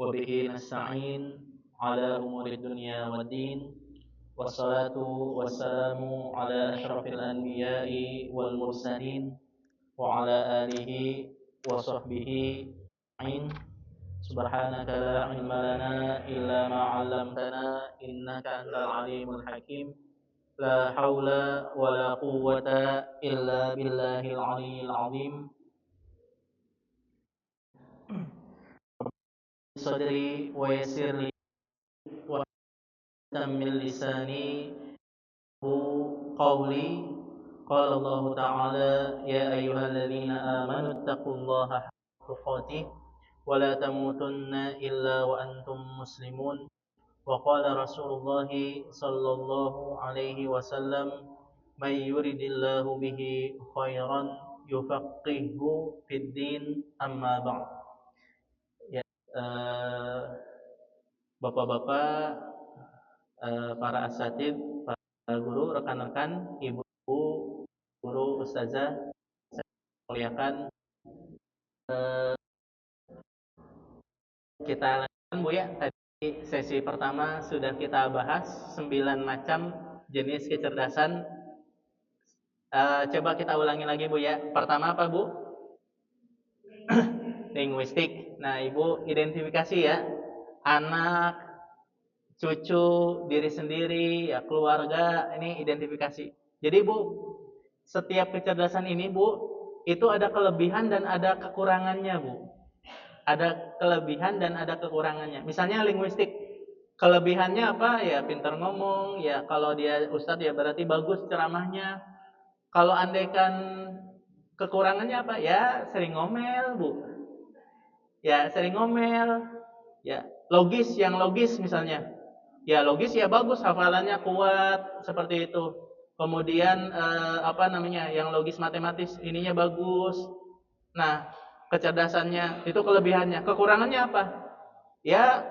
وبه نستعين على أمور الدنيا والدين والصلاة والسلام على أشرف الأنبياء والمرسلين وعلى آله وصحبه أجمعين. سبحانك لا علم لنا إلا ما علمتنا إنك أنت العليم الحكيم. لا حول ولا قوة إلا بالله العلي العظيم. صدري ويسر لي وتمم لساني قولي. قال الله تعالى: يا أيها الذين آمنوا اتقوا الله حق تقاته ولا تموتن إلا وأنتم مسلمون. وقال رسول الله صلى الله عليه وسلم: من يرد الله به خيرا يفقهه في الدين. أما بعد. Ya, bapak-bapak, para asatid, para guru, rekan-rekan, ibu, guru, ustazah, saya muliakan. Kita lanjutkan Bu ya. Tadi sesi pertama sudah kita bahas 9 macam jenis kecerdasan. Coba kita ulangi lagi Bu ya. Pertama apa Bu? Linguistik. Nah Ibu identifikasi ya. Anak, cucu, diri sendiri, ya keluarga, ini identifikasi. Jadi Bu, setiap kecerdasan ini Bu, itu ada kelebihan dan ada kekurangannya Bu. Ada kelebihan dan ada kekurangannya. Misalnya linguistik, kelebihannya apa? Ya pintar ngomong, ya kalau dia ustadz ya berarti bagus ceramahnya. Kalau andaikan kekurangannya apa? Ya sering ngomel Bu. Ya sering ngomel. Ya logis, yang logis misalnya. Ya logis ya bagus, hafalannya kuat seperti itu. Kemudian apa namanya? Yang logis matematis ininya bagus. Nah, kecerdasannya itu kelebihannya. Kekurangannya apa? Ya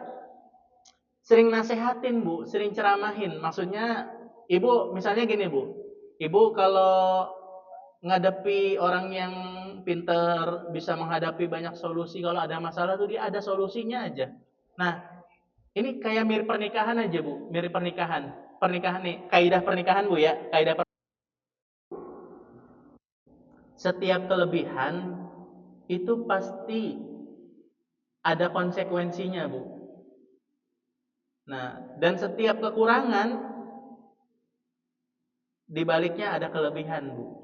sering nasehatin Bu, sering ceramahin. Maksudnya Ibu misalnya gini Bu. Ibu kalau ngadepi orang yang pinter, bisa menghadapi banyak solusi, kalau ada masalah tuh dia ada solusinya aja. Nah, ini kayak mirip pernikahan aja Bu, mirip pernikahan. Pernikahan nih, kaidah pernikahan Bu ya, setiap kelebihan itu pasti ada konsekuensinya Bu. Nah, dan setiap kekurangan di baliknya ada kelebihan Bu.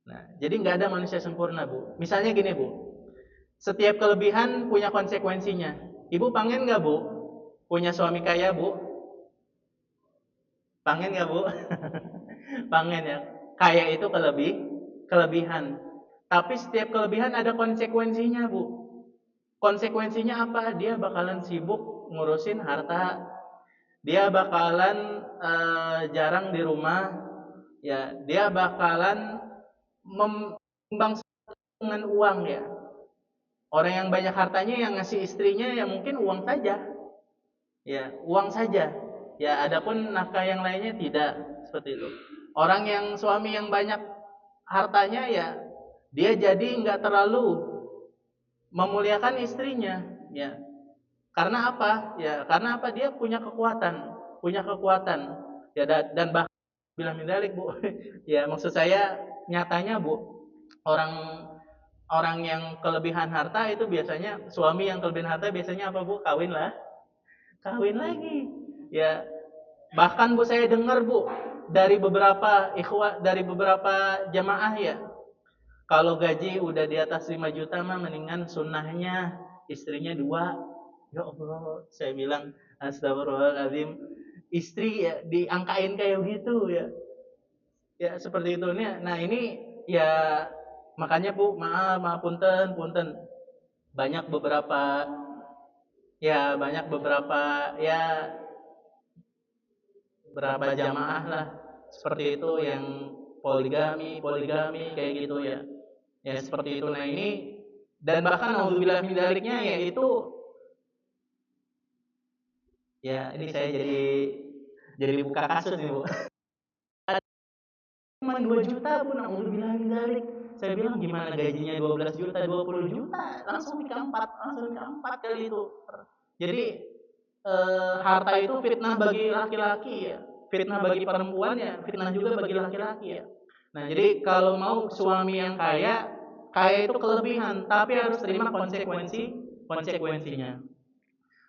Nah, jadi nggak ada manusia sempurna Bu. Misalnya gini Bu, setiap kelebihan punya konsekuensinya. Ibu pengen nggak Bu punya suami kaya Bu? Pengen nggak Bu? Pengen ya. Kaya itu kelebihan. Tapi setiap kelebihan ada konsekuensinya Bu. Konsekuensinya apa? Dia bakalan sibuk ngurusin harta. Dia bakalan jarang di rumah. Ya, dia bakalan membangun dengan uang ya. Orang yang banyak hartanya yang ngasih istrinya ya mungkin uang saja. Ya, uang saja. Ya, adapun nafkah yang lainnya tidak seperti itu. Orang yang suami yang banyak hartanya ya dia jadi nggak terlalu memuliakan istrinya, ya. Karena apa? Ya, karena apa? Dia punya kekuatan. Ya dan bahkan bilang mindalik Bu. Ya, maksud saya nyatanya Bu, orang orang yang kelebihan harta itu biasanya suami yang kelebihan harta biasanya apa Bu? Kawin lah, kawin lagi. Ya, bahkan Bu saya dengar Bu dari beberapa ikhwah, dari beberapa jamaah ya, kalau gaji udah di atas 5 juta mah mendingan sunnahnya istrinya dua. Ya Allah, saya bilang astagfirullahaladzim, istri ya diangkain kayak gitu ya. Ya seperti itu nih. Nah ini ya makanya Bu, maaf punten punten. Banyak beberapa banyak beberapa ya berapa jamaah lah seperti itu yang poligami poligami kayak gitu ya. Ya seperti itu. Nah ini dan bahkan naudzubillah min dzaliknya yaitu ya ini saya jadi buka kasus nih Bu. cuma 2 juta pun naudzubillah min dzalik. Saya bilang gimana gajinya 12 juta, 20 juta, langsung nikah 4 kali itu. Jadi harta itu fitnah bagi laki-laki ya, fitnah bagi perempuan ya, fitnah juga bagi laki-laki ya. Nah, jadi kalau mau suami yang kaya, kaya itu kelebihan, tapi harus terima konsekuensinya.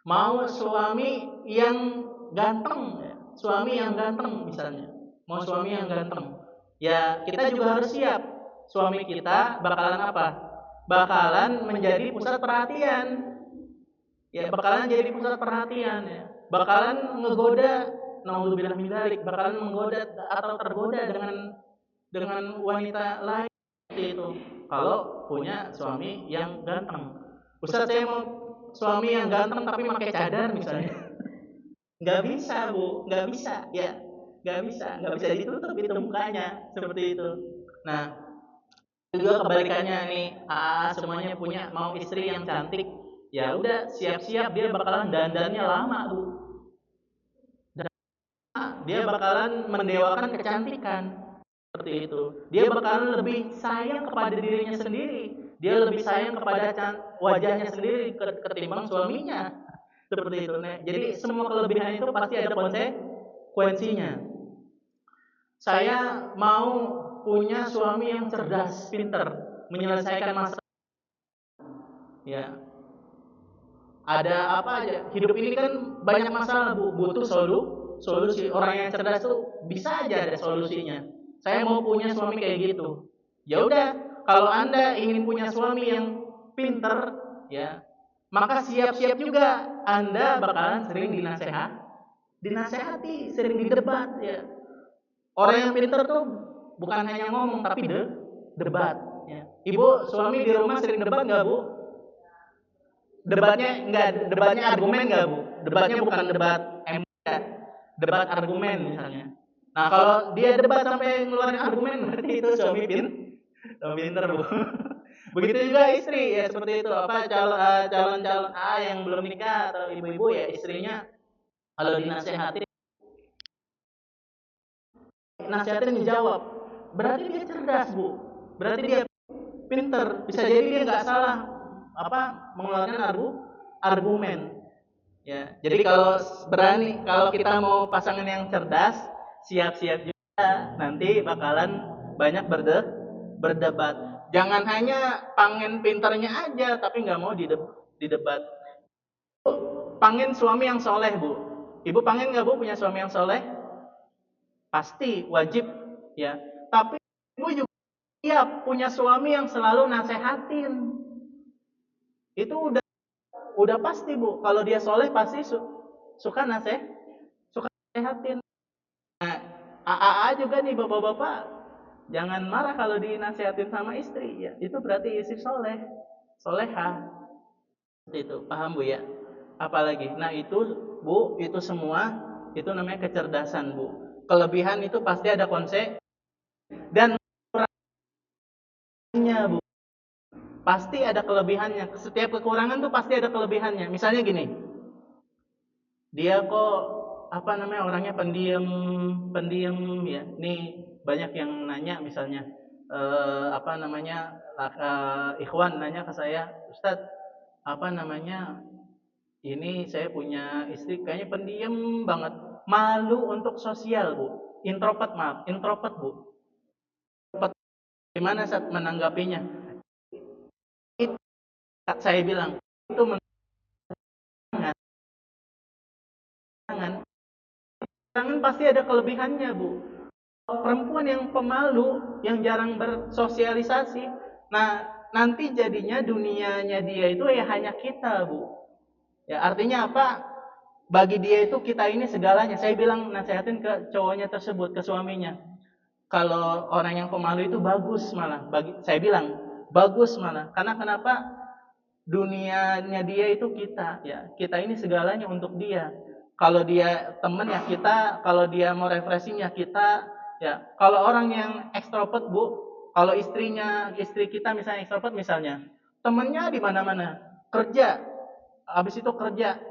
Mau suami yang ganteng, ya, suami yang ganteng misalnya, mau suami yang ganteng, ya kita juga harus siap. Suami kita bakalan apa? Bakalan menjadi pusat perhatian. Ya, bakalan jadi pusat perhatian ya. Bakalan ngegoda, naudzubillah min dzalik, bakalan menggoda atau tergoda dengan wanita lain seperti itu. Kalau punya suami yang ganteng. Ustaz, saya mau suami yang ganteng tapi pakai cadar misalnya. Nggak bisa, Bu, nggak bisa, ya. Nggak bisa ditutup itu mukanya seperti itu. Nah, juga kebalikannya nih, semuanya punya mau istri yang cantik, ya udah siap-siap dia bakalan dandannya lama, Bu. Dia bakalan mendewakan kecantikan seperti itu. Dia bakalan lebih sayang kepada dirinya sendiri. Dia lebih sayang kepada wajahnya sendiri ketimbang suaminya. Seperti itu. Nah, jadi semua kelebihan itu pasti ada konsekuensinya. Saya mau punya suami yang cerdas, pintar, menyelesaikan masalah. Ya, ada apa aja? Hidup ini kan banyak masalah, Bu. Butuh solusi. Orang yang cerdas tuh bisa aja ada solusinya. Saya mau punya suami kayak gitu. Ya udah, kalau Anda ingin punya suami yang pinter, ya, maka siap-siap juga Anda bakalan sering dinasehati, sering didebat, ya. Orang yang pinter tuh bukan hanya ngomong tapi debat, ya. Ibu suami di rumah sering debat nggak, Bu? Debatnya argumen nggak, Bu? Debatnya bukan debat emosi, debat argumen misalnya. Nah, kalau dia debat sampai ngeluarin argumen berarti itu suami pinter, Bu. Begitu juga istri ya seperti itu. Apa calon-calon A yang belum nikah atau ibu-ibu ya istrinya kalau dinasehati nasihatin dijawab. Berarti dia cerdas, Bu. Berarti dia pinter. Bisa jadi dia nggak salah mengeluarkan argumen. Ya, jadi kalau kalau kita mau pasangan yang cerdas, siap-siap juga nanti bakalan banyak berdebat. Jangan hanya pengen pinternya aja, tapi nggak mau didebat. Pengen suami yang soleh, Bu. Ibu pengen nggak, Bu, punya suami yang soleh? Pasti, wajib, ya. Tapi ibu juga siap punya suami yang selalu nasehatin. Itu udah pasti, Bu. Kalau dia soleh pasti suka nasehatin. Nah, AAA juga nih bapak-bapak, jangan marah kalau dinasehatin sama istri ya. Itu berarti istri soleha. Itu paham, Bu, ya? Apalagi. Nah, itu, Bu, itu semua itu namanya kecerdasan, Bu. Kelebihan itu pasti ada dan kekurangannya, Bu. Pasti ada kelebihannya. Setiap kekurangan tuh pasti ada kelebihannya. Misalnya gini. Dia kok orangnya pendiam ya. Nih banyak yang nanya misalnya ikhwan nanya ke saya, Ustadz, ini saya punya istri kayaknya pendiam banget, malu untuk sosial, Bu. Introvert, Bu. Gimana saat menanggapinya? Itu saya bilang itu jangan pasti ada kelebihannya, Bu. Perempuan yang pemalu, yang jarang bersosialisasi, nah nanti jadinya dunianya dia itu ya hanya kita, Bu. Ya artinya apa? Bagi dia itu kita ini segalanya. Saya bilang nasihatin ke cowoknya tersebut, ke suaminya. Kalau orang yang pemalu itu bagus malah. Saya bilang bagus malah. Karena kenapa? Dunianya dia itu kita, ya. Kita ini segalanya untuk dia. Kalau dia teman ya kita, kalau dia mau refreshing ya kita, ya. Kalau orang yang ekstrovert, Bu, kalau istri kita misalnya ekstrovert misalnya, temennya di mana-mana, kerja, habis itu kerja.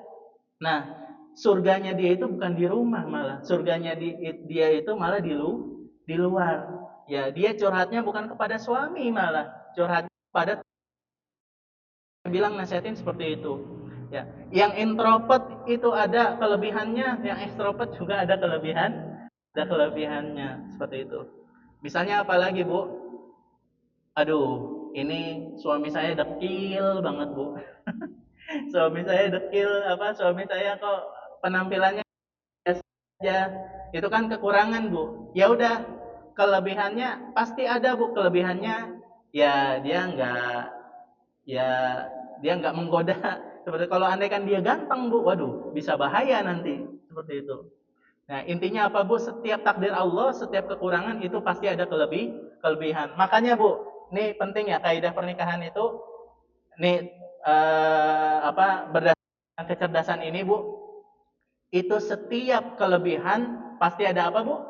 Nah, surganya dia itu bukan di rumah malah, surganya dia itu malah di luar. Ya, dia curhatnya bukan kepada suami, malah curhat pada bilang nasihatin seperti itu. Ya, yang introvert itu ada kelebihannya, yang ekstrovert juga ada kelebihannya seperti itu. Misalnya apalagi, Bu? Aduh, ini suami saya dekil banget, Bu. Suami saya dekil, suami saya kok penampilannya biasa aja. Itu kan kekurangan, Bu. Ya udah, kelebihannya pasti ada, Bu. Kelebihannya ya ya dia nggak menggoda. Seperti kalau andai kan dia ganteng, Bu, waduh, bisa bahaya nanti seperti itu. Nah, intinya apa, Bu? Setiap takdir Allah, setiap kekurangan itu pasti ada kelebihan. Makanya, Bu, ini penting ya, kaidah pernikahan itu nih, berdasarkan kecerdasan ini, Bu, itu setiap kelebihan pasti ada apa, Bu?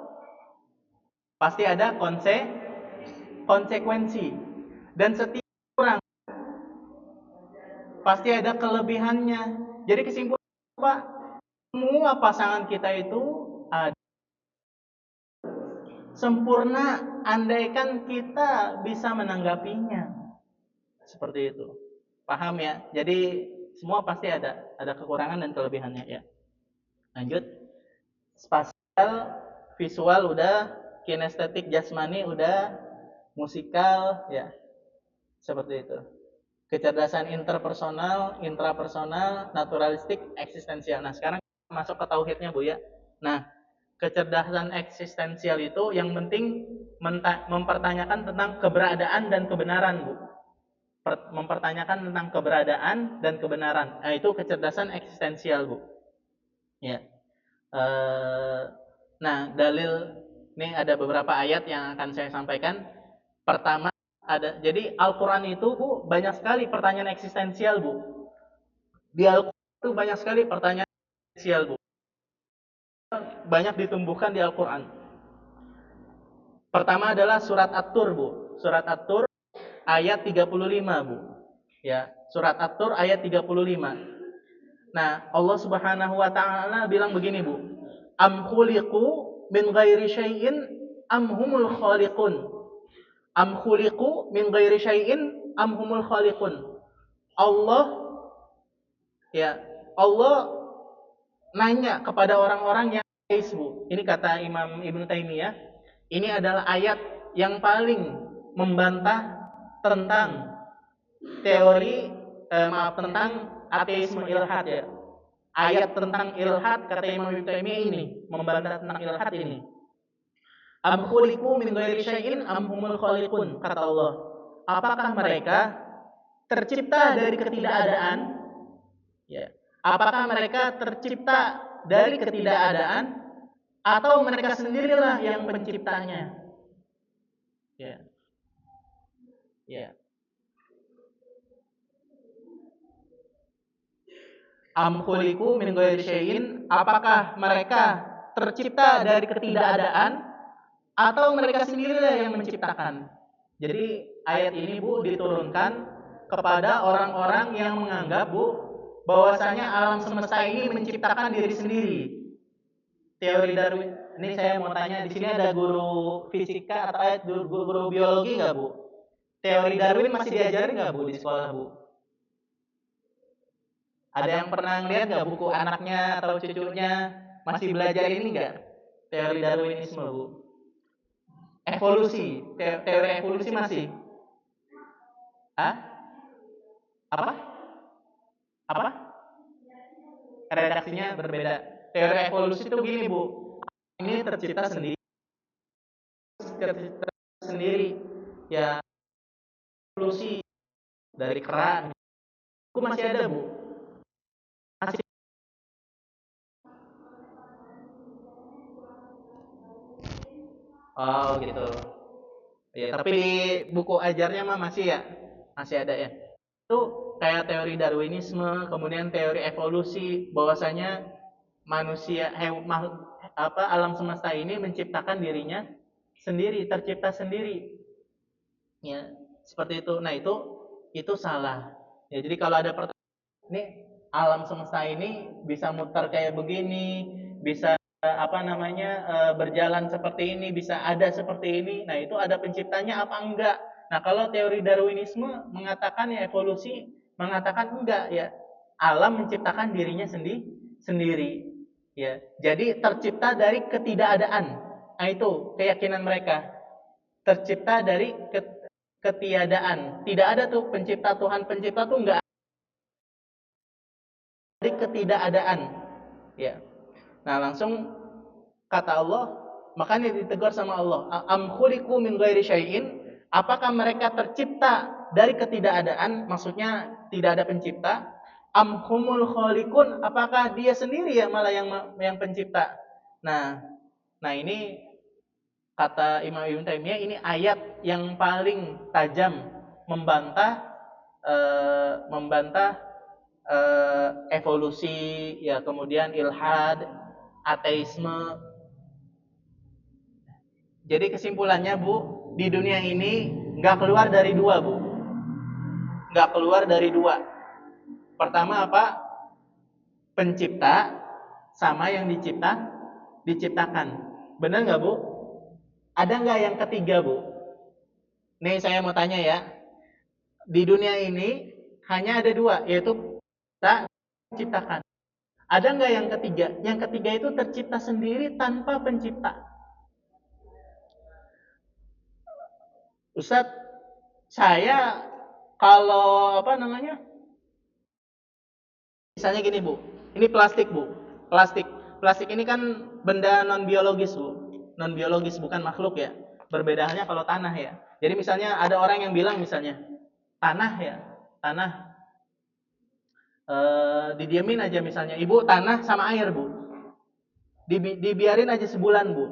Pasti ada konsekuensi. Dan setiap kurang pasti ada kelebihannya. Jadi kesimpulan apa? Semua pasangan kita itu ada sempurna andaikan kita bisa menanggapinya. Seperti itu. Paham ya? Jadi semua pasti ada kekurangan dan kelebihannya ya. Lanjut. Spasial, visual udah, kinestetik jasmani udah, musikal ya. Seperti itu. Kecerdasan interpersonal, intrapersonal, naturalistik, eksistensial. Nah, sekarang masuk ke tauhidnya, Bu ya. Nah, kecerdasan eksistensial itu yang penting mempertanyakan tentang keberadaan dan kebenaran, Bu. Mempertanyakan tentang keberadaan dan kebenaran. Nah, itu kecerdasan eksistensial, Bu. Ya. Nah, dalil ini ada beberapa ayat yang akan saya sampaikan. Pertama jadi Al-Qur'an itu, Bu, banyak sekali pertanyaan eksistensial, Bu. Di Al-Qur'an itu banyak sekali pertanyaan eksistensial, Bu. Banyak ditumbuhkan di Al-Qur'an. Pertama adalah surat At-Tur, Bu. Surat At-Tur ayat 35, Bu. Ya, surat At-Tur ayat 35. Nah, Allah Subhanahu wa taala bilang begini, Bu. Am khuliqu min ghairi syai'in am humul khaliqun. Am khuliqu min ghairi syai'in am humul khaliqun. Allah ya, Allah nanya kepada orang-orang yang ateis, Bu. Ini kata Imam Ibnu Taimiyah, ini adalah ayat yang paling membantah tentang teori tentang ateisme ilhad ya. Ayat tentang ilhad kata Imam Ibnu Taimiyah ini membantah tentang ilhad ini. Am khuliqu min ghairi syai'in am humul khaliqun, kata Allah. Apakah mereka tercipta dari ketidakadaan? Ya. Apakah mereka tercipta dari ketidakadaan atau mereka sendirilah yang penciptanya? Ya. Ya. Am khuliqu min ghairi syai'in, apakah mereka tercipta dari ketidakadaan atau mereka sendirilah yang menciptakan? Jadi ayat ini, Bu, diturunkan kepada orang-orang yang menganggap, Bu, bahwasanya alam semesta ini menciptakan diri sendiri. Teori Darwin. Ini saya mau tanya, di sini ada guru fisika atau guru biologi nggak, Bu? Teori Darwin masih diajarin nggak, Bu, di sekolah, Bu? Ada yang pernah lihat nggak buku anaknya atau cucunya masih belajar ini nggak? Teori Darwinisme, Bu. Evolusi, teori evolusi masih? Hah? Apa? Apa? Redaksinya berbeda. Teori evolusi itu gini, Bu. Ini tercipta sendiri. Ya, evolusi dari kera. Itu masih ada, Bu. Masih. Oh, gitu. Ya, tapi di buku ajarnya mah masih ya. Masih ada ya. Itu kayak teori Darwinisme, kemudian teori evolusi, bahwasanya manusia alam semesta ini menciptakan dirinya sendiri, tercipta sendiri. Ya, seperti itu. Nah, itu salah. Ya, jadi kalau ada pertanyaan, ini alam semesta ini bisa muter kayak begini, bisa berjalan seperti ini, bisa ada seperti ini. Nah, itu ada penciptanya apa enggak? Nah, kalau teori Darwinisme mengatakan ya evolusi mengatakan enggak ya. Alam menciptakan dirinya sendiri. Ya. Jadi tercipta dari ketidakadaan. Nah, itu keyakinan mereka. Tercipta dari ketiadaan. Tidak ada tuh pencipta, Tuhan pencipta tuh enggak, dari ketidakadaan. Ya. Nah, langsung kata Allah, makanya ditegur sama Allah, am khuliqu min ghairi syai'in, apakah mereka tercipta dari ketidakadaan, maksudnya tidak ada pencipta, am humul khaliqun, apakah dia sendiri ya malah yang pencipta. Nah, ini kata Imam Ibnu Taimiyah, ini ayat yang paling tajam membantah evolusi, ya, kemudian ilhad, ateisme. Jadi kesimpulannya, Bu, di dunia ini nggak keluar dari dua, Bu. Nggak keluar dari dua. Pertama apa? Pencipta sama yang diciptakan. Benar nggak, Bu? Ada nggak yang ketiga, Bu? Nih saya mau tanya ya. Di dunia ini hanya ada dua, yaitu kita ciptakan. Ada nggak yang ketiga? Yang ketiga itu tercipta sendiri tanpa pencipta. Ustadz, saya kalau misalnya gini, Bu, ini plastik, Bu, plastik ini kan benda non biologis, Bu, non biologis, bukan makhluk ya. Berbeda halnya kalau tanah ya. Jadi misalnya ada orang yang bilang misalnya tanah ya, tanah didiamin aja misalnya, Ibu, tanah sama air, Bu, dibiarin aja sebulan, Bu,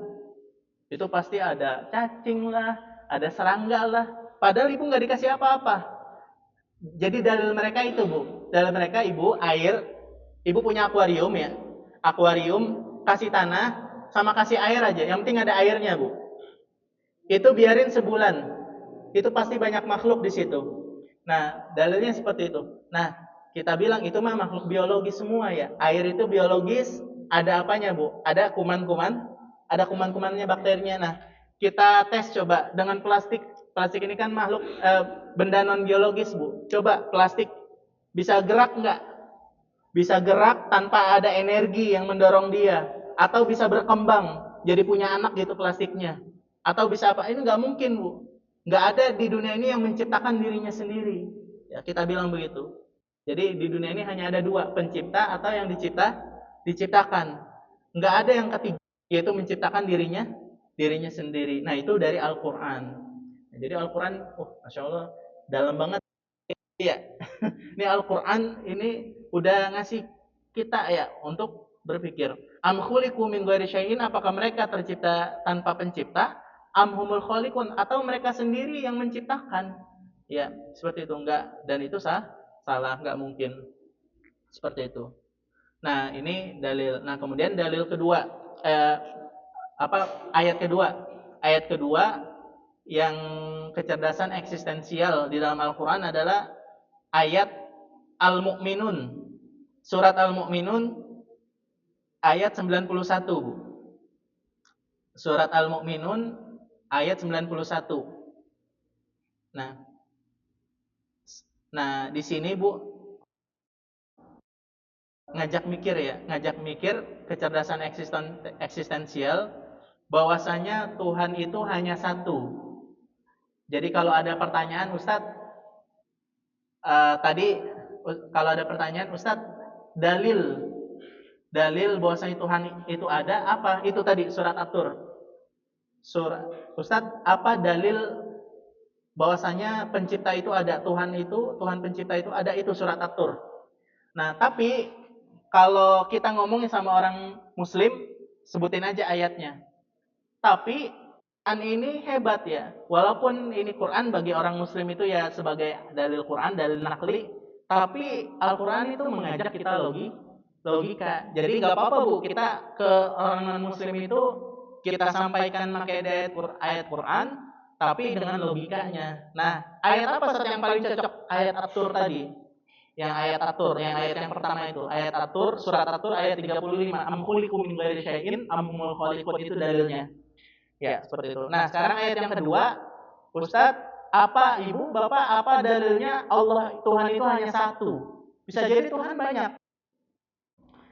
itu pasti ada cacing lah, ada serangga lah, padahal Ibu nggak dikasih apa-apa. Jadi dalil mereka itu, Bu, dalil mereka, Ibu, air, Ibu punya akuarium ya, akuarium, kasih tanah sama kasih air aja, yang penting ada airnya, Bu, itu biarin sebulan, itu pasti banyak makhluk di situ. Nah, dalilnya seperti itu. Nah, kita bilang itu mah makhluk biologis semua ya. Air itu biologis, ada apanya, Bu? Ada kuman-kuman, ada kuman-kumannya, bakterinya. Nah, kita tes coba dengan plastik. Plastik ini kan makhluk benda non biologis, Bu. Coba plastik bisa gerak nggak? Bisa gerak tanpa ada energi yang mendorong dia, atau bisa berkembang jadi punya anak gitu plastiknya, atau bisa apa? Ini nggak mungkin, Bu. Nggak ada di dunia ini yang menciptakan dirinya sendiri. Ya, kita bilang begitu. Jadi di dunia ini hanya ada dua, pencipta atau yang diciptakan. Nggak ada yang ketiga, yaitu menciptakan dirinya sendiri. Nah, itu dari Al-Quran. Nah, jadi Al-Quran, Masya Allah, dalam banget. Iya, ini Al-Quran ini udah ngasih kita ya untuk berpikir. Am khuliqu min ghairi syai'in, apakah mereka tercipta tanpa pencipta? Am humul khaliqun, atau mereka sendiri yang menciptakan? Ya, seperti itu. Enggak, dan itu salah, enggak mungkin seperti itu. Nah, ini dalil. Nah, kemudian dalil kedua, ayat kedua. Ayat kedua yang kecerdasan eksistensial di dalam Al-Quran adalah ayat Al-Mu'minun. Surat Al-Mu'minun ayat 91. Surat Al-Mu'minun ayat 91. Nah, di sini, Bu, ngajak mikir kecerdasan eksistensial bahwasanya Tuhan itu hanya satu. Jadi kalau ada pertanyaan, Ustadz, kalau ada pertanyaan, Ustadz, dalil bahwasanya Tuhan itu ada apa? Itu tadi surat At-Tur. Ustadz, apa dalil bahwasanya pencipta itu ada, Tuhan pencipta itu ada? Itu surat At-Tur. Nah, tapi kalau kita ngomongin sama orang muslim, sebutin aja ayatnya. Tapi ini hebat ya. Walaupun ini Quran bagi orang muslim itu ya sebagai dalil Quran, dalil nakli, tapi Al-Quran itu mengajak kita logika. Jadi nggak apa-apa, Bu, kita ke orang non-muslim itu kita sampaikan pakai ayat Quran, tapi dengan logikanya. Nah, ayat apa yang paling cocok? Ayat At-Tur tadi. Yang ayat atur, yang ayat yang pertama itu, ayat atur, surat atur ayat 35. Am khuliqu min ghairi syai'in am humul khaliqun, itu dalilnya. Ya, seperti itu. Nah, sekarang ayat yang kedua, Ustadz, apa Ibu, Bapak, apa dalilnya Allah Tuhan itu hanya satu? Bisa jadi Tuhan banyak.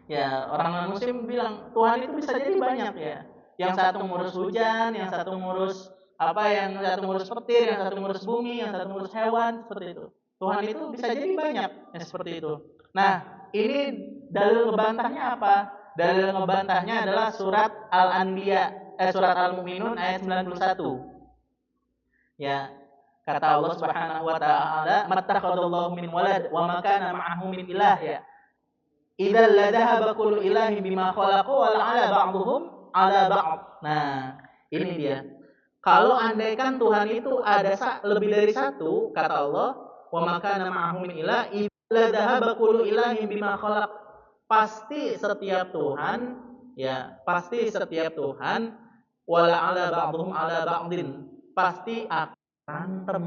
Ya, orang non-muslim bilang Tuhan itu bisa jadi banyak ya. Yang satu ngurus hujan, yang satu ngurus apa, yang satu ngurus petir, yang satu ngurus bumi, yang satu ngurus hewan, seperti itu. Tuhan itu bisa jadi banyak, ya seperti itu. Nah, ini dalil ngebantahnya apa? Dalil ngebantahnya adalah surat Al-Anbiya, surat Al-Mu'minun ayat 91. Ya, kata Allah Subhanahu wa taala, "Mattakhadallahu min walad wa ma kana ma'ahu min ilah." Ya. Idzal ladhaba kullu ilahin bima khalaqu wa la'ala ba'dhum 'ala ba'd. Nah, ini dia. Kalau andaikan Tuhan itu ada lebih dari satu, kata Allah, wa ma kana ma'ahu min ilah, idzal ladhaba kullu ilahin bima khalaq. Pasti setiap Tuhan, ya, pasti setiap Tuhan wa la'ala ba'dhum 'ala ba'din. Pasti akan berantem.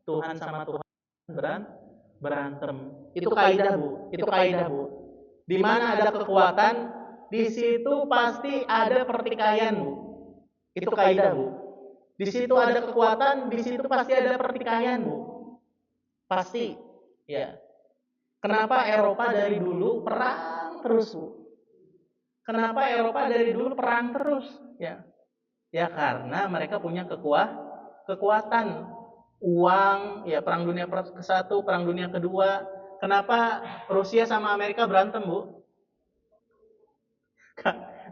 Tuhan sama Tuhan berantem. Itu kaidah, Bu. Itu kaidah, Bu. Di mana ada kekuatan, di situ pasti ada pertikaian, Bu. Itu kaidah, Bu. Di situ ada kekuatan, di situ pasti ada pertikaian, Bu. Pasti. Ya. Kenapa Eropa dari dulu perang terus, Bu? Kenapa Eropa dari dulu perang terus? Ya. Ya karena mereka punya kekuatan. Uang, ya, perang dunia ke-1, perang dunia kedua. Kenapa Rusia sama Amerika berantem, Bu?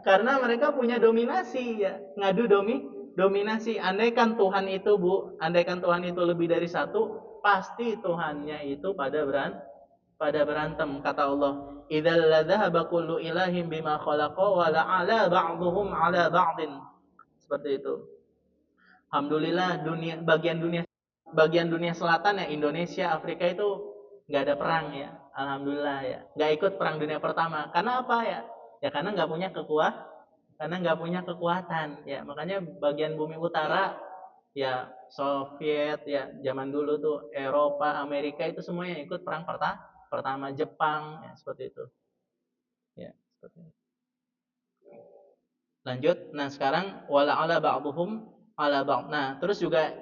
Karena mereka punya dominasi, ya, ngadu dominasi. Andaikan Tuhan itu, Bu, andaikan Tuhan itu lebih dari satu, pasti Tuhannya itu pada berantem. Kata Allah, "Idzal ladzahaba kullu ilahin bima khalaqa wa la'ala ba'dhum 'ala ba'din." Seperti itu. Alhamdulillah bagian dunia selatan, ya, Indonesia, Afrika itu nggak ada perang, ya. Alhamdulillah, ya, nggak ikut perang dunia pertama. Karena apa, ya? Ya karena nggak punya kekuatan, ya. Makanya bagian bumi utara, ya, Soviet, ya, zaman dulu tuh Eropa, Amerika itu semuanya ikut perang pertama, Jepang, ya, seperti itu. Ya, seperti itu. Lanjut. Nah, sekarang wala ala ba'dhum ala ba'd. Nah, terus juga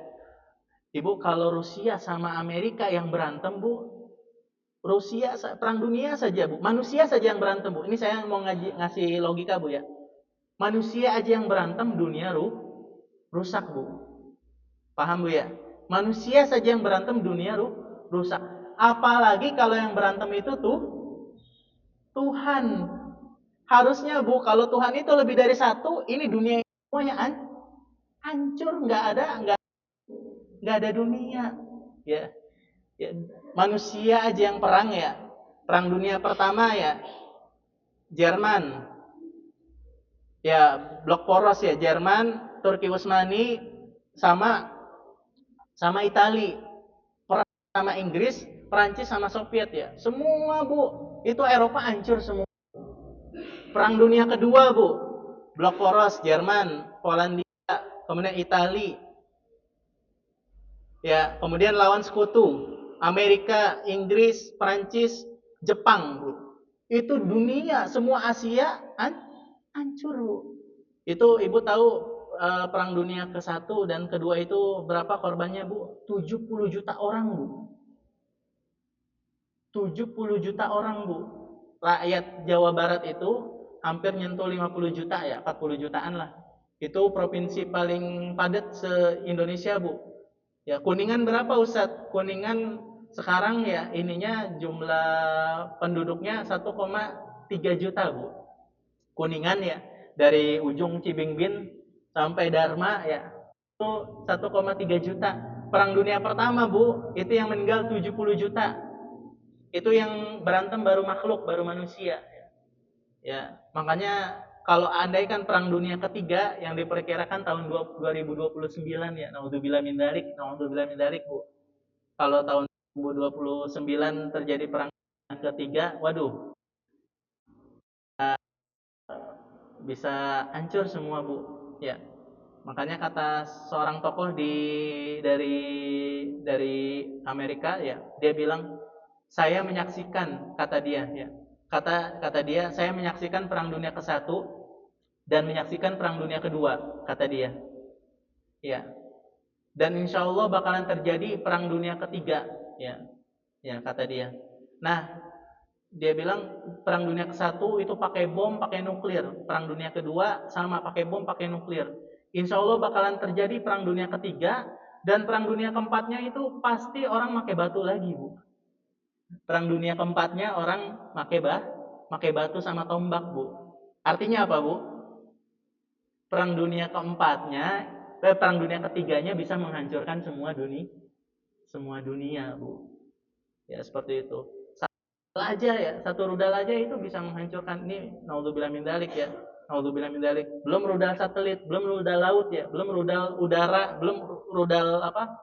Ibu, kalau Rusia sama Amerika yang berantem, Bu, Rusia perang dunia saja, Bu. Manusia saja yang berantem, Bu. Ini saya mau ngasih logika, Bu, ya. Manusia aja yang berantem, dunia rusak, Bu. Paham, Bu, ya? Manusia saja yang berantem, dunia rusak. Apalagi kalau yang berantem itu Tuhan. Harusnya, Bu, kalau Tuhan itu lebih dari satu, ini dunia semuanya hancur, nggak ada dunia, ya. Ya, manusia aja yang perang, ya. Perang dunia pertama, ya, Jerman, ya, blok poros, ya, Jerman, Turki Utsmani sama Itali. Perang sama Inggris, Prancis sama Soviet, ya. Semua, Bu, itu Eropa hancur semua. Perang dunia kedua, Bu, blok poros, Jerman, Polandia, kemudian Itali, ya, kemudian lawan sekutu Amerika, Inggris, Prancis, Jepang, Bu. Itu dunia, semua Asia hancur, Bu. Itu Ibu tahu perang dunia ke-1 dan kedua itu berapa korbannya, Bu? 70 juta orang, Bu. 70 juta orang, Bu. Rakyat Jawa Barat itu hampir nyentuh 50 juta, ya, 40 jutaan lah. Itu provinsi paling padat se-Indonesia, Bu. Ya, Kuningan berapa, Ustadz? Kuningan sekarang, ya, ininya jumlah penduduknya 1,3 juta, Bu. Kuningan, ya, dari ujung Cibingbin sampai Dharma, ya, itu 1,3 juta. Perang dunia pertama, Bu, itu yang meninggal 70 juta. Itu yang berantem baru makhluk, baru manusia. Ya, makanya kalau andaikan perang dunia ketiga yang diperkirakan tahun 2029, ya, naudzubillah min dzalik, Bu. Kalau tahun 2029 terjadi perang ketiga, waduh, bisa hancur semua, Bu. Ya. Makanya kata seorang tokoh dari Amerika, ya, dia bilang Saya menyaksikan, kata dia ya. Kata dia, saya menyaksikan perang dunia ke-1 dan menyaksikan perang dunia kedua, kata dia. Ya. Dan insya Allah bakalan terjadi perang dunia ketiga, ya. Ya, kata dia. Nah, dia bilang perang dunia ke-1 itu pakai bom, pakai nuklir. Perang dunia kedua sama pakai bom, pakai nuklir. Insya Allah bakalan terjadi perang dunia ketiga, dan perang dunia keempatnya itu pasti orang pakai batu lagi, Bu. Perang dunia keempatnya orang pakai batu sama tombak, Bu. Artinya apa, Bu? Perang dunia keempatnya, perang dunia ketiganya bisa menghancurkan semua dunia, Bu. Ya, seperti itu. Satu rudal aja itu bisa menghancurkan. Ini naudzubillah min dzalik ya. Naudzubillah min dzalik. Belum rudal satelit, belum rudal laut ya, belum rudal udara, belum rudal apa?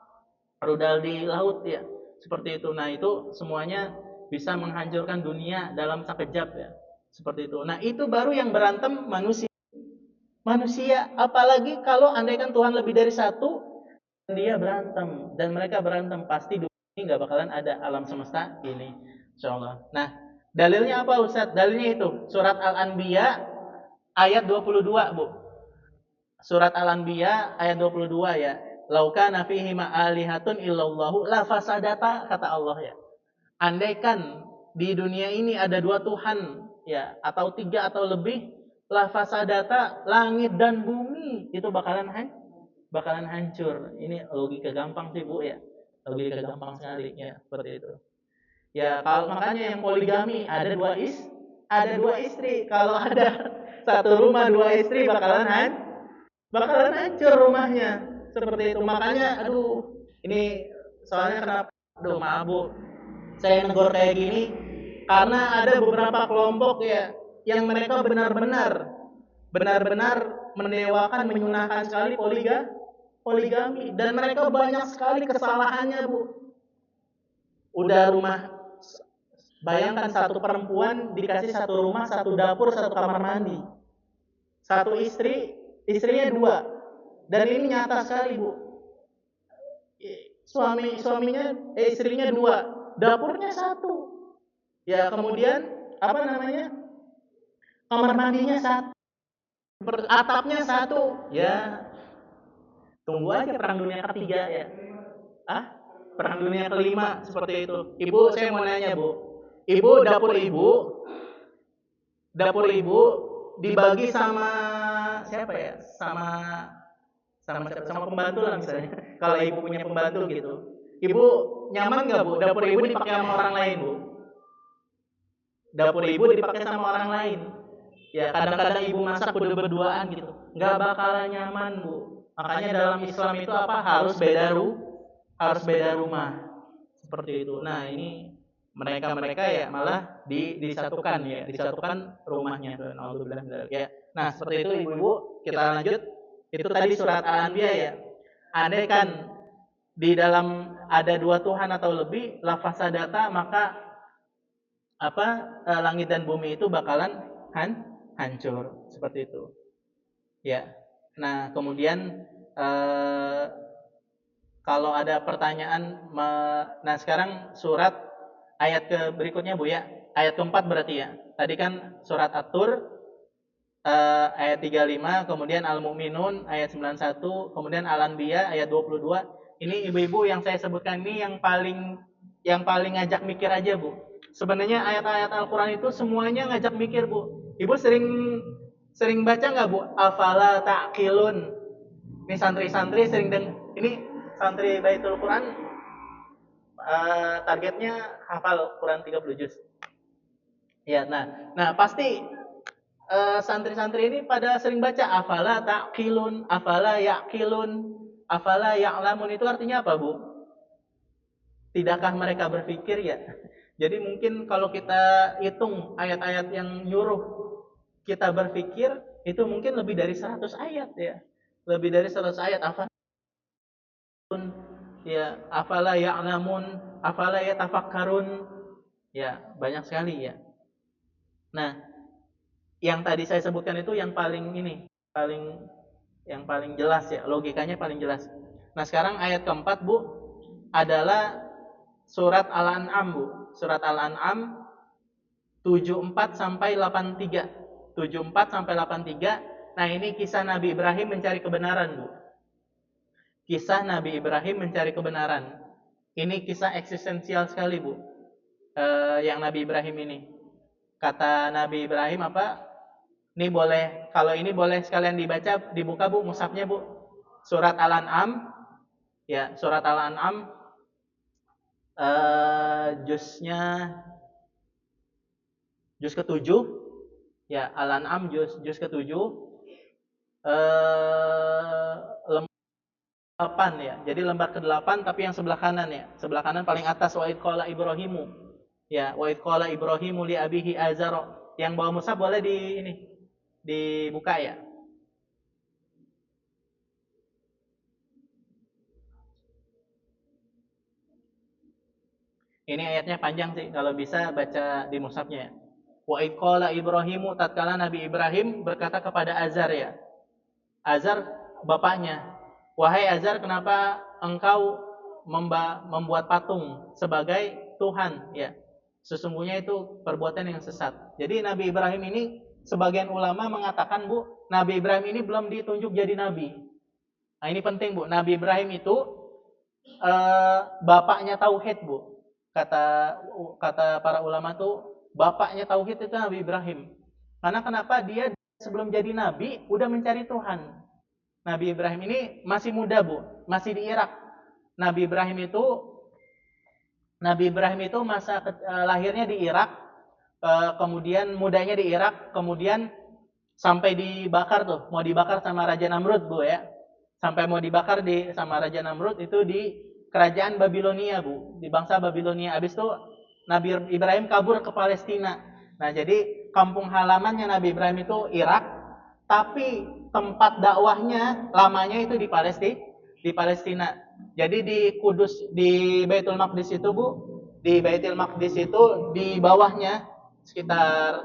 Rudal di laut ya. Seperti itu. Nah, itu semuanya bisa menghancurkan dunia dalam sekejap ya. Seperti itu. Nah, itu baru yang berantem manusia. Manusia, apalagi kalau andaikan Tuhan lebih dari satu, dia berantem dan mereka berantem, pasti dunia ini nggak bakalan ada alam semesta ini, insyaallah. Nah, dalilnya apa, Ustaz? Dalilnya itu surat Al-Anbiya ayat 22, Bu. Surat Al-Anbiya ayat 22 ya. Laukana fihi ma'alihatun illallahu la fasadata, kata Allah ya. Andaikan di dunia ini ada dua Tuhan ya, atau tiga atau lebih, la fasadata, langit dan bumi itu bakalan hancur. Ini logika gampang sih, Bu ya. Logika gampang sekali ya, seperti itu. Ya, kalau makanya yang poligami ada dua istri. Kalau ada satu rumah dua istri bakalan hancur rumahnya. Seperti itu. Makanya aduh, ini soalnya kenapa? Aduh, maaf, Bu. Saya negor kayak gini karena ada beberapa kelompok ya yang mereka benar-benar mendewakan, menyunahkan sekali poligami, dan mereka banyak sekali kesalahannya, Bu. Udah rumah, bayangkan satu perempuan dikasih satu rumah, satu dapur, satu kamar mandi. Satu istrinya dua. Dan ini nyata sekali, Bu. Istrinya dua, dapurnya satu. Ya, kemudian apa namanya? Kamar mandinya satu, atapnya satu. Ya, tunggu aja perang dunia ketiga ya. Perang dunia kelima seperti itu. Ibu, saya mau nanya, Bu. Dapur ibu dibagi sama siapa ya? Sama pembantu lah misalnya. Kalau ibu punya pembantu gitu. Ibu nyaman nggak, Bu? Dapur ibu dipakai sama orang lain, Bu? Dapur ibu dipakai sama orang lain. Ya, kadang-kadang ibu masak udah berduaan gitu. Nggak bakalan nyaman, Bu. Makanya dalam Islam itu apa? Harus beda rumah. Seperti itu. Nah, ini mereka ya malah disatukan ya, disatukan rumahnya. Ya. Nah, seperti itu Ibu-ibu, kita lanjut. Itu tadi surat Al-Anbiya ya. Andaikan di dalam ada dua Tuhan atau lebih, la fasadata, maka langit dan bumi itu bakalan hancur, seperti itu. Ya. Nah, kemudian kalau ada pertanyaan, nah sekarang surat ayat ke berikutnya, Bu ya. Ayat keempat berarti ya. Tadi kan surat At-Tur ayat 35, kemudian Al-Mu'minun ayat 91, kemudian Al-Anbiya ayat 22. Ini ibu-ibu yang saya sebutkan ini yang paling ngajak mikir aja, Bu. Sebenarnya ayat-ayat Al-Qur'an itu semuanya ngajak mikir, Bu. Ibu sering baca nggak, Bu? Afala ta'qilun. Ini santri-santri sering ini santri Baitul Quran targetnya hafal Quran 30 juz. Ya, nah pasti santri-santri ini pada sering baca afala ta'qilun, afala ya'qilun, afala ya'lamun. Itu artinya apa, Bu? Tidakkah mereka berpikir ya? Jadi mungkin kalau kita hitung ayat-ayat yang nyuruh kita berpikir, itu mungkin lebih dari 100 ayat ya. Lebih dari 100 ayat. Ya, afala ya'lamun, afala yatafakkarun. Ya, banyak sekali ya. Nah, yang tadi saya sebutkan itu yang paling jelas ya, logikanya paling jelas. Nah, sekarang ayat keempat, Bu, adalah surat Al-An'am, Bu. Surat Al-An'am 74 sampai 83. 74 sampai 83. Nah, ini kisah Nabi Ibrahim mencari kebenaran, Bu. Kisah Nabi Ibrahim mencari kebenaran. Ini kisah eksistensial sekali, Bu. Yang Nabi Ibrahim ini. Kata Nabi Ibrahim apa? Ini boleh, kalau ini boleh sekalian dibuka, Bu, mushafnya, Bu. Surat Al-An'am. Ya, surat Al-An'am juz ke-7. Ya, Al-An'am juz ke-7. Lembar 8 ya. Jadi lembar ke-8 tapi yang sebelah kanan ya. Sebelah kanan paling atas, wa idh qala Ibrahimu. Ya, wa idh qala Ibrahimu li abihi azara. Yang bawa mushaf boleh dibuka ya. Ini ayatnya panjang sih, kalau bisa baca di mushafnya ya. Wa idh qala Ibrahimu, tatkala Nabi Ibrahim berkata kepada Azar ya. Azar bapaknya. Wahai Azar, kenapa engkau membuat patung sebagai Tuhan ya? Sesungguhnya itu perbuatan yang sesat. Jadi Nabi Ibrahim ini, sebagian ulama mengatakan, Bu, Nabi Ibrahim ini belum ditunjuk jadi nabi. Nah, ini penting, Bu. Nabi Ibrahim itu bapaknya tauhid, Bu. Kata para ulama tuh, bapaknya tauhid itu Nabi Ibrahim. Karena kenapa? Dia sebelum jadi nabi udah mencari Tuhan. Nabi Ibrahim ini masih muda, Bu, masih di Irak. Nabi Ibrahim itu lahirnya di Irak, kemudian mudanya di Irak, kemudian sampai dibakar tuh, mau dibakar sama Raja Namrud, Bu ya. Sampai mau dibakar sama Raja Namrud itu di kerajaan Babilonia, Bu, di bangsa Babilonia. Habis itu Nabi Ibrahim kabur ke Palestina. Nah, jadi kampung halamannya Nabi Ibrahim itu Irak, tapi tempat dakwahnya lamanya itu di Palestina. Jadi di Kudus, di Baitul Maqdis itu, Bu, di Baitul Maqdis itu di bawahnya sekitar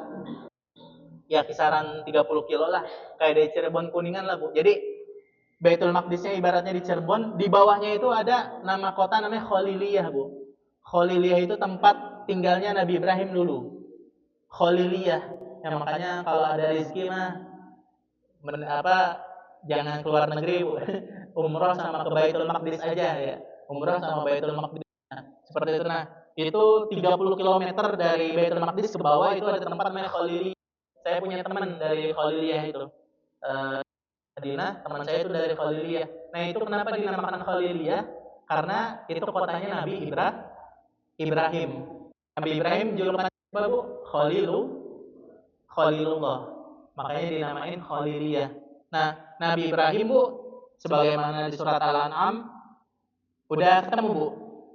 ya kisaran 30 kilo lah, kayak dari Cirebon Kuningan lah, Bu. Jadi Baitul Maqdisnya ibaratnya di Cirebon, di bawahnya itu ada nama kota namanya Khaliliyah, Bu. Khaliliyah itu tempat tinggalnya Nabi Ibrahim dulu. Khaliliyah. Ya, makanya kalau ada rezeki mah jangan keluar negeri, Bu. Umroh sama ke Baitul Maqdis aja ya. Umroh sama Baitul Maqdis. Nah, seperti itu. Nah, itu 30 km dari Baitul Maqdis ke bawah itu ada tempat namanya Khaliliyah. Saya punya teman dari Khaliliyah itu. Madinah, teman saya itu dari Khaliliyah. Nah, itu kenapa dinamakan Khaliliyah? Karena itu kotanya Nabi Ibrahim. Nabi Ibrahim julukannya apa, Bu? Khalilullah. Makanya dinamain Khaliliyah. Nah, Nabi Ibrahim, Bu, sebagaimana di surat Al-An'am udah ketemu, Bu.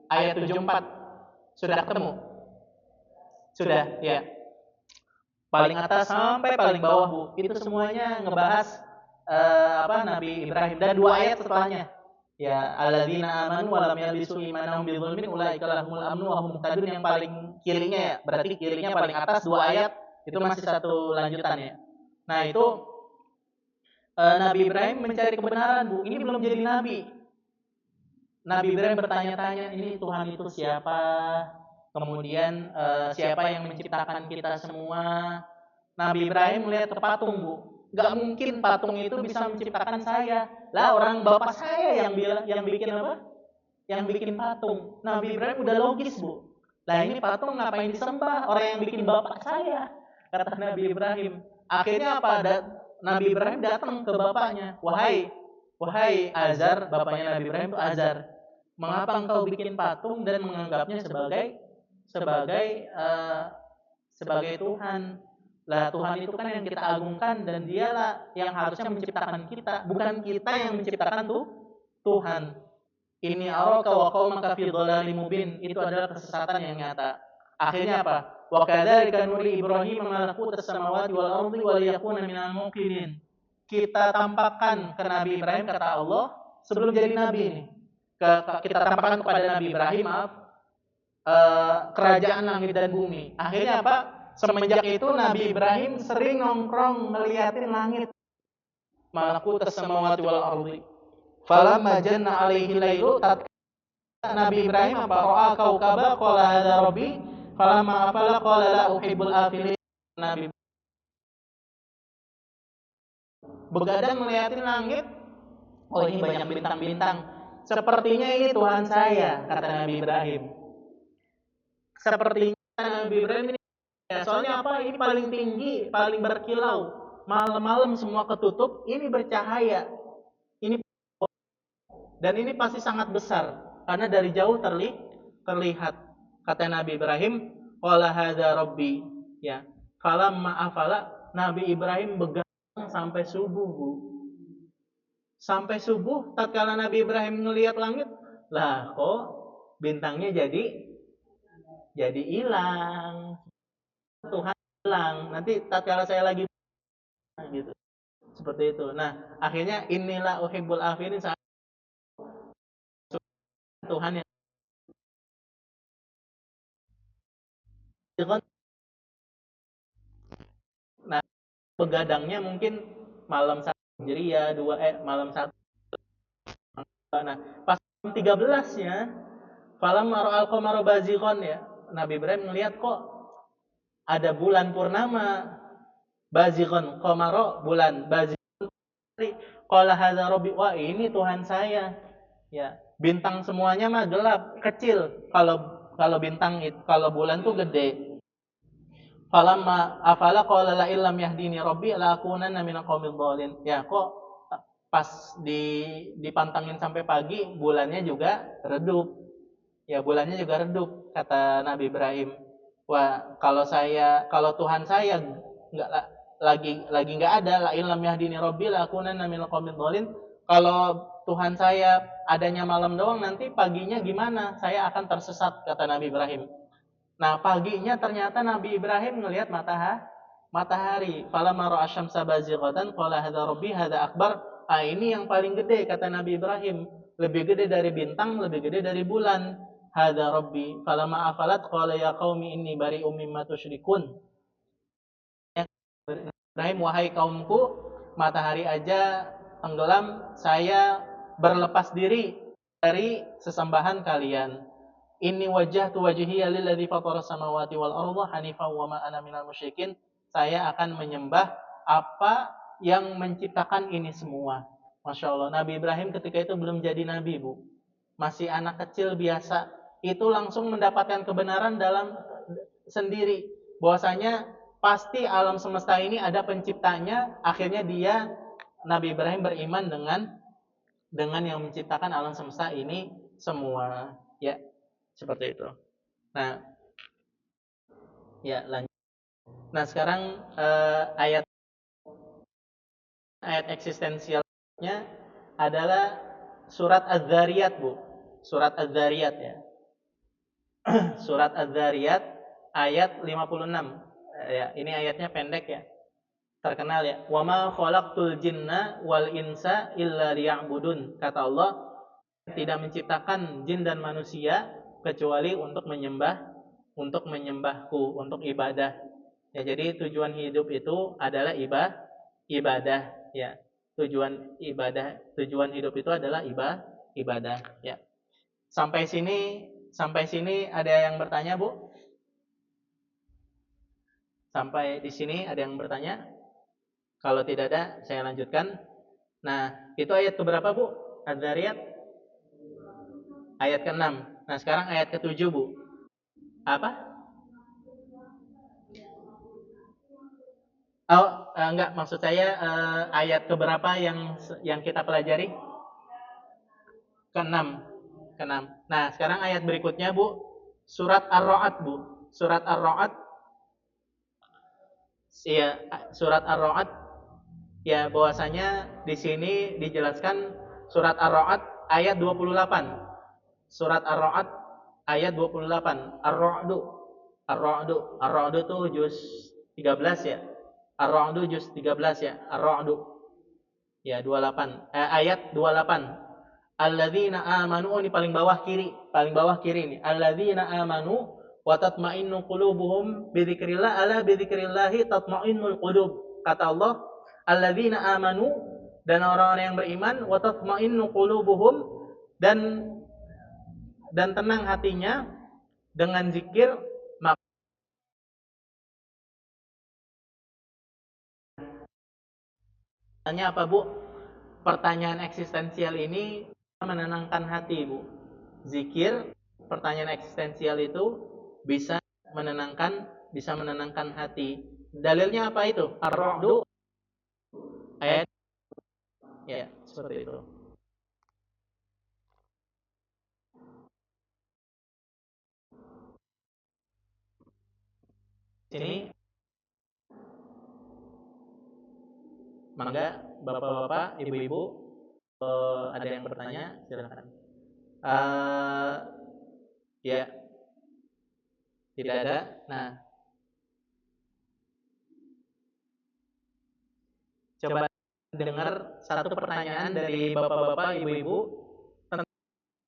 Ayat 74 sudah ketemu. Sudah, ya. Paling atas sampai paling bawah, Bu. Itu semuanya ngebahas Nabi Ibrahim, dan 2 ayat setelahnya. Ya, alladzina amanu wa lam yalbisu imanahum bidzulmin ulaika lahumul amnu wa hum muhtadun, yang paling kirinya ya. Berarti kirinya paling atas 2 ayat itu masih satu lanjutan ya. Nah, itu Nabi Ibrahim mencari kebenaran, Bu. Ini belum jadi nabi. Nabi Ibrahim bertanya-tanya, ini Tuhan itu siapa? Kemudian siapa yang menciptakan kita semua? Nabi Ibrahim melihat ke patung, Bu. Gak mungkin patung itu bisa menciptakan saya. Lah, orang bapak saya yang bikin apa? Yang bikin patung. Nabi Ibrahim udah logis, Bu. Lah, ini patung ngapain disembah? Orang yang bikin bapak saya, kata Nabi Ibrahim. Akhirnya apa? Nabi Ibrahim datang ke bapaknya. Wahai Azar, bapaknya Nabi Ibrahim itu Azar. Mengapa engkau bikin patung dan menganggapnya sebagai Tuhan? Lah, Tuhan itu kan yang kita agungkan, dan dialah yang harusnya menciptakan kita, bukan kita yang menciptakan Tuhan. Ini araka wa qaumaka fi dhalalim mubin, itu adalah kesesatan yang nyata. Akhirnya apa? Wa kadzalika nuri Ibrahim malakutas samawati wal ardi wa liyakuna minal muqinin. Kita tampakkan ke Nabi Ibrahim, kata Allah, sebelum jadi nabi ini. Kita tampakkan kepada Nabi Ibrahim kerajaan langit dan bumi. Akhirnya apa? Semenjak itu Nabi Ibrahim sering nongkrong ngeliatin langit. Malakutas samawati wal ardi. Falamma janna alaihi lailu, Nabi Ibrahim apa? Ra'a kaukaba qala hadza rabbi falamma afala qala la uhibbul afilin. Nabi begadang melihatin langit, oh ini banyak bintang-bintang. Sepertinya ini Tuhan saya, kata Nabi Ibrahim. Sepertinya Nabi Ibrahim ini, ya, soalnya apa? Ini paling tinggi, paling berkilau. Malam-malam semua ketutup, ini bercahaya. Ini dan ini pasti sangat besar karena dari jauh terlihat. Kata Nabi Ibrahim, qala hadza rabbi, ya. Falamma afala, Nabi Ibrahim begadang sampai subuh, Bu. Sampai subuh, tatkala Nabi Ibrahim melihat langit, lah kok bintangnya jadi hilang. Tuhan hilang. Nanti tatkala saya lagi gitu. Seperti itu. Nah, akhirnya inilah uhibbul afilin, saat Tuhan yang nah, begadangnya mungkin malam 1 Hijriah, malam 1. Nah, pas 13 ya, falam mar'al qamara bazighon ya. Nabi Ibrahim melihat kok ada bulan purnama. Bazighon, qamara bulan, bazighon. Qala hadza rabbi, wah ini Tuhan saya. Ya, bintang semuanya mah gelap, kecil. Kalau bintang itu, kalau bulan tuh gede. Falamma afala qala la illam yahdini rabbi la akunanna minal qaumidh dhalin. Ya, kok pas dipantangin sampai pagi, bulannya juga redup. Ya, bulannya juga redup, kata Nabi Ibrahim. Wah, kalau Tuhan saya nggak lagi nggak ada, la illam yahdini rabbi la akunanna minal qaumidh dhalin. Kalau Tuhan saya adanya malam doang, nanti paginya gimana? Saya akan tersesat, kata Nabi Ibrahim. Nah, paginya ternyata Nabi Ibrahim melihat matahari. Falamma ra'a syamsa bazighatan qala hadza rabbi hadza akbar. Ah, ini yang paling gede, kata Nabi Ibrahim. Lebih gede dari bintang, lebih gede dari bulan. Hadza rabbi. Falamma afalat qala ya qaumi inni bari'um mimma tusyrikun. Ibrahim, wahai kaumku, matahari aja tenggelam, saya berlepas diri dari sesembahan kalian. Inni wajjahtu wajhiya lilladzi fatara samawati wal arda hanifan wa ma ana minal musyrikin. Saya akan menyembah apa yang menciptakan ini semua. Masya Allah, Nabi Ibrahim ketika itu belum jadi nabi, Bu. Masih anak kecil biasa. Itu langsung mendapatkan kebenaran dalam sendiri. Bahwasanya pasti alam semesta ini ada penciptanya. Akhirnya Nabi Ibrahim beriman dengan yang menciptakan alam semesta ini semua. Ya, seperti itu. Nah, ya lanjut. Nah, sekarang ayat eksistensialnya adalah surat Az-Zariyat, Bu. Surat Az-Zariyat ya. Surat Az-Zariyat ayat 56. Ya, ini ayatnya pendek ya. Terkenal ya. Wa ma khalaqtul jinna wal insa illa liya'budun. Kata Allah, tidak menciptakan jin dan manusia kecuali untuk menyembahku, untuk ibadah. Ya, jadi tujuan hidup itu adalah ibadah ya. Tujuan hidup itu adalah ibadah ya. Sampai sini ada yang bertanya, Bu? Sampai di sini ada yang bertanya? Kalau tidak ada, saya lanjutkan. Nah, itu ayat keberapa, Bu? Az-Zariyat ayat ke-6. Nah, sekarang ayat ke-7, Bu. Apa? Oh, enggak, maksud saya ayat keberapa yang kita pelajari? Ke-6. Ke-6. Nah, sekarang ayat berikutnya, Bu. Surat Ar-Ra'd, Bu. Surat Ar-Ra'd. Iya, surat Ar-Ra'd ya, bahwasanya di sini dijelaskan surat Ar-Ra'd ayat 28. Surat Ar-Ra'd ayat 28. Ar-Ra'du. Ar-Ra'du. Ar-Ra'du itu juz 13 ya. Ar-Ra'du juz 13 ya. Ar-Ra'du. Ya, 28. Ayat 28. Alladzina amanu, ini paling bawah kiri ini. Alladzina amanu wa tatma'innu qulubuhum bi dzikrillah, ala bi dzikrillah tatma'innul qulub. Kata Allah, alladzina amanu, dan orang-orang yang beriman, wa tatma'innu qulubuhum, dan dan tenang hatinya dengan zikir, makanya apa Bu? Pertanyaan eksistensial ini menenangkan hati Bu. Zikir, pertanyaan eksistensial itu bisa menenangkan hati. Dalilnya apa itu? Ar-Ra'du ayat ya, seperti itu. Sini mangga Bapak-bapak, Ibu-ibu, ada yang bertanya, silakan. Ya, tidak ada. Nah, coba dengar satu pertanyaan dari Bapak-bapak, Ibu-ibu tentang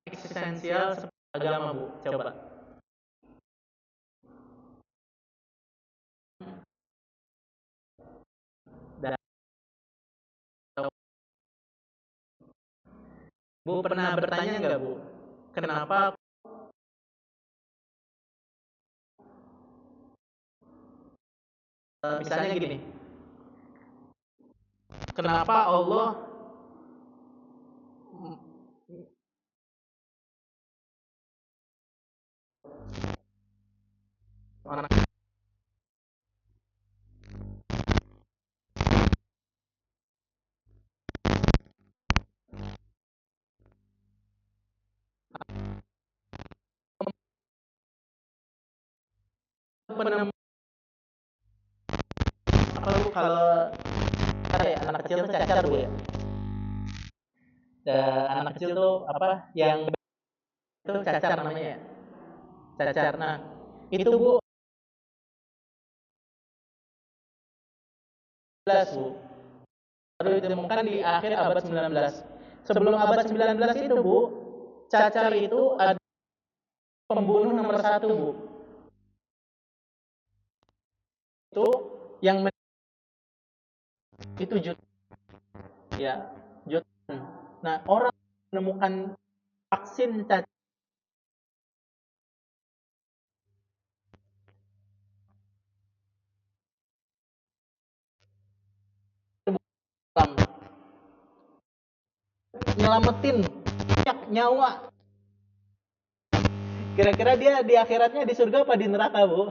eksistensial agama, Bu. Coba. Dan Bu pernah bertanya nggak Bu? Kenapa misalnya gini? Kenapa Allah orang pernah apa Bu kalau anak kecil tuh cacar Bu ya? Anak kecil tuh apa yang itu cacar namanya ya? Cacar. Nah, itu Bu 19 Bu. Baru ditemukan di akhir abad 19. Sebelum abad 19 itu Bu, cacar itu ada pembunuh nomor satu Bu. Itu yang itu jutaan ya, jutaan. Nah, orang menemukan vaksin cacar nyelamatin banyak nyawa. Kira-kira dia di akhiratnya di surga apa di neraka, Bu?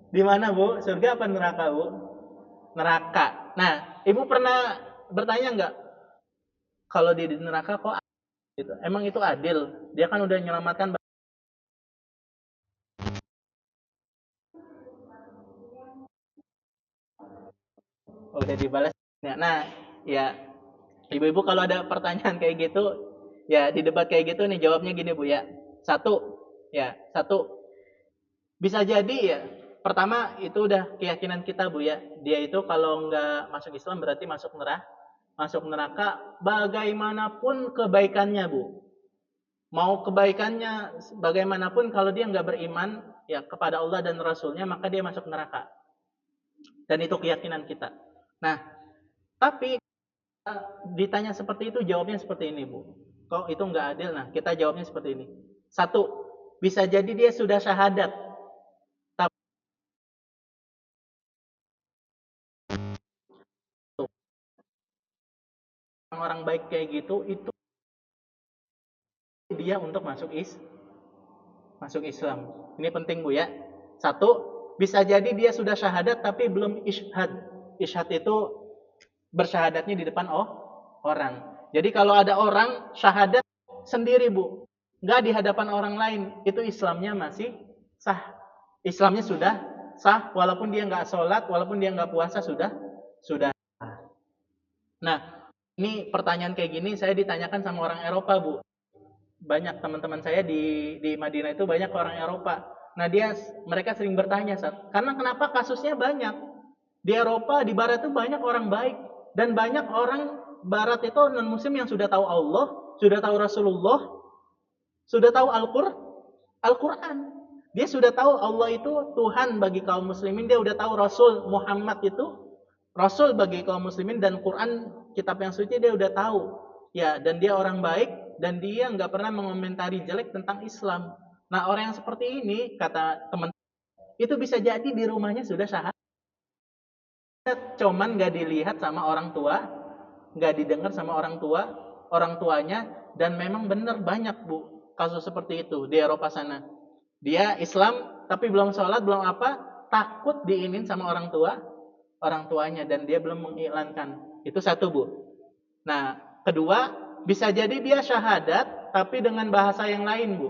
Di mana, Bu? Surga apa neraka, Bu? Neraka. Nah, Ibu pernah bertanya nggak, kalau di neraka kok gitu? Emang itu adil? Dia kan udah menyelamatkan. Udah dibalas. Nah, ya ibu-ibu kalau ada pertanyaan kayak gitu, ya di debat kayak gitu nih jawabnya gini Bu ya. Satu, bisa jadi ya. Pertama itu udah keyakinan kita Bu ya. Dia itu kalau nggak masuk Islam berarti masuk neraka. Masuk neraka bagaimanapun kebaikannya Bu. Mau kebaikannya bagaimanapun kalau dia nggak beriman ya kepada Allah dan Rasulnya maka dia masuk neraka. Dan itu keyakinan kita. Nah, tapi ditanya seperti itu jawabnya seperti ini Bu. Kok itu nggak adil? Nah kita jawabnya seperti ini. Satu, bisa jadi dia sudah syahadat. Tapi orang baik kayak gitu itu dia untuk masuk Islam. Ini penting Bu ya. Satu, bisa jadi dia sudah syahadat tapi belum isyhad. Isyhad itu bersyahadatnya di depan orang. Jadi kalau ada orang syahadat sendiri Bu, nggak di hadapan orang lain, itu Islamnya masih sah. Islamnya sudah sah, walaupun dia nggak sholat, walaupun dia nggak puasa sudah. Nah, ini pertanyaan kayak gini saya ditanyakan sama orang Eropa Bu. Banyak teman-teman saya di Madinah itu banyak orang Eropa. Nah mereka sering bertanya karena kenapa kasusnya banyak di Eropa, di Barat itu banyak orang baik dan banyak orang Barat itu non Muslim yang sudah tahu Allah, sudah tahu Rasulullah, sudah tahu Al-Quran. Dia sudah tahu Allah itu Tuhan bagi kaum muslimin. Dia sudah tahu Rasul Muhammad itu Rasul bagi kaum muslimin. Dan Quran, kitab yang suci dia sudah tahu. Ya, dan dia orang baik. dan dia nggak pernah mengomentari jelek tentang Islam. Nah, orang yang seperti ini, kata teman, itu bisa jadi di rumahnya sudah syahadat, cuman nggak dilihat sama orang tua, nggak didengar sama orang tuanya, dan memang benar banyak Bu kasus seperti itu di Eropa sana. Dia Islam tapi belum sholat, belum apa, takut diinin sama orang tuanya, dan dia belum mengiklankan. Itu satu Bu. Nah, kedua, bisa jadi dia syahadat tapi dengan bahasa yang lain Bu.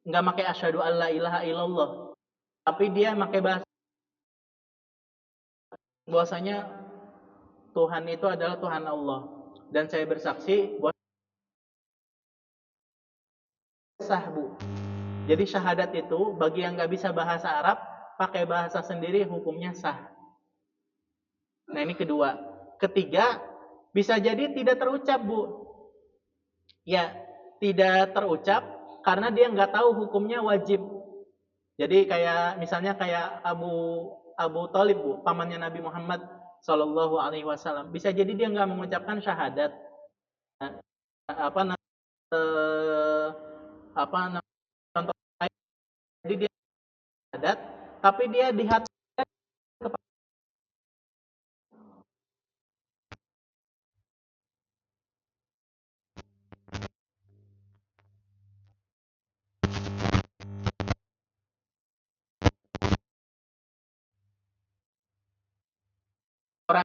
Nggak pakai asyhadu alla ilaha illallah, tapi dia pakai bahasa bahwasanya Tuhan itu adalah Tuhan Allah, dan saya bersaksi bahwa sah Bu. Jadi syahadat itu bagi yang nggak bisa bahasa Arab, pakai bahasa sendiri hukumnya sah. Nah, ini kedua. Ketiga, bisa jadi tidak terucap Bu. Ya, tidak terucap karena dia nggak tahu hukumnya wajib. Jadi kayak misalnya kayak Abu Thalib Bu, pamannya Nabi Muhammad Shallallahu Alaihi Wasallam. Bisa jadi dia nggak mengucapkan syahadat. Apa apa contoh lain, jadi dia syahadat, tapi dia di hati orang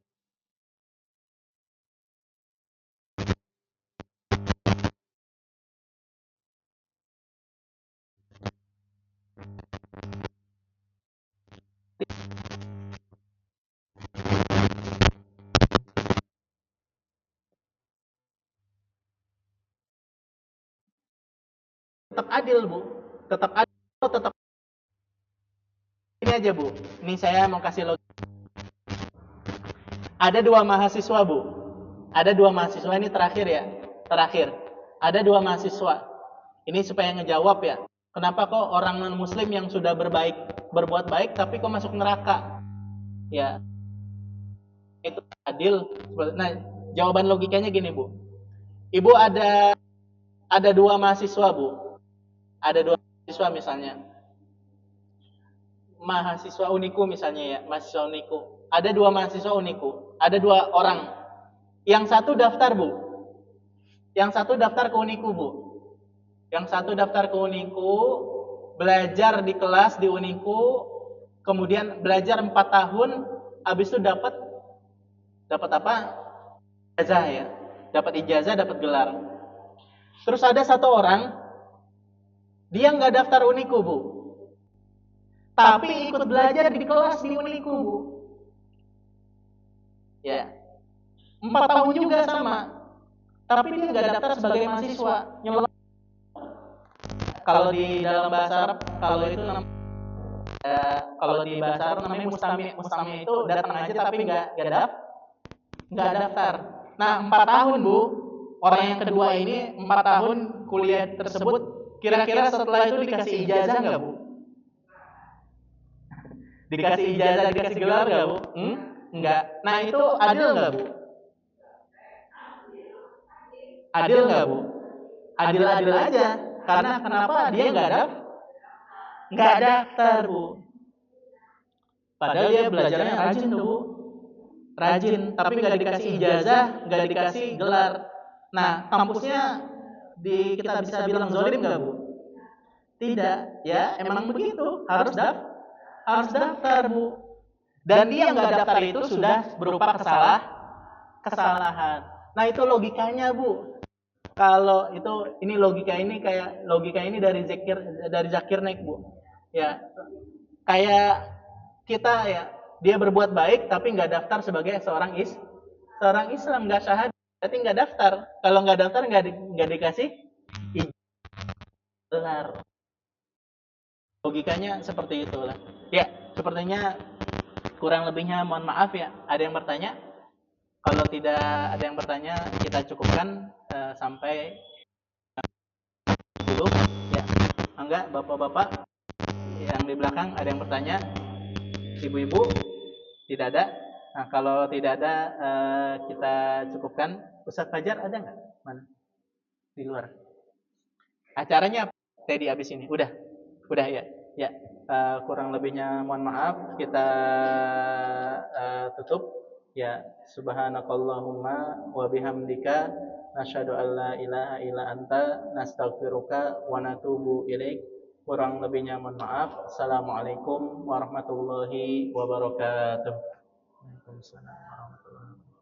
tetap adil Bu, tetap adil, tetap ini aja Bu. Ini saya mau kasih logika. Ada dua mahasiswa Bu, ada dua mahasiswa, ini terakhir ya, terakhir. Ada dua mahasiswa. Ini supaya ngejawab ya. Kenapa kok orang non muslim yang sudah berbuat baik tapi kok masuk neraka? Ya, itu adil. Nah, jawaban logikanya gini Bu. Ibu ada dua mahasiswa Bu. Ada dua mahasiswa misalnya. Mahasiswa Uniku misalnya ya, mahasiswa Uniku. Ada dua mahasiswa Uniku. Ada dua orang. Yang satu daftar Bu. Yang satu daftar ke Uniku Bu. Yang satu daftar ke Uniku, belajar di kelas di Uniku, kemudian belajar 4 tahun, habis itu dapat apa? Ijazah ya. Dapat ijazah, dapat gelar. Terus ada satu orang, dia nggak daftar Uniku Bu, tapi ikut belajar di kelas di Uniku Bu. Ya, 4 tahun juga sama, tapi dia nggak daftar sebagai mahasiswa. Kalau di dalam bahasa Arab, kalau itu kalau di bahasa Arab namanya mustami. Mustami itu datang aja tapi nggak daftar. Nah, 4 tahun Bu, orang yang kedua ini 4 tahun kuliah tersebut, kira-kira setelah itu dikasih ijazah nggak Bu? Dikasih ijazah, dikasih gelar nggak Bu? Enggak. Nah, itu adil nggak Bu? Adil nggak Bu? Adil-adil aja. Karena kenapa dia nggak daftar Bu? Padahal dia belajarnya rajin tuh Bu, rajin, tapi nggak dikasih ijazah, nggak dikasih gelar. Nah, kampusnya kita bisa bilang zolim nggak Bu? Tidak, ya emang begitu, harus daftar Bu. Dan dia nggak daftar itu sudah berupa kesalahan. Nah, itu logikanya Bu. Kalau itu, ini logika ini dari Zakir Naik Bu. Ya, kayak kita ya, dia berbuat baik tapi nggak daftar sebagai seorang Islam, nggak syahadat, berarti nggak daftar. Kalau nggak daftar nggak dikasih gelar. Logikanya seperti itulah. Ya, sepertinya kurang lebihnya mohon maaf ya. Ada yang bertanya? Kalau tidak ada yang bertanya, kita cukupkan sampai dulu. Ya, enggak, bapak-bapak yang di belakang ada yang bertanya? Ibu-ibu tidak ada. Nah, kalau tidak ada kita cukupkan. Ustaz Fajar ada nggak? Mana? di luar. Acaranya apa? Teddy abis ini. Udah ya. Ya, kurang lebihnya mohon maaf. Kita tutup. Ya, subhanakallahumma wa bihamdika nasyhadu an la ilaha illa anta nastaghfiruka wa natubu ilaik. Kurang lebihnya mohon maaf. Assalamualaikum warahmatullahi wabarakatuh. Waalaikumsalam warahmatullahi wabarakatuh.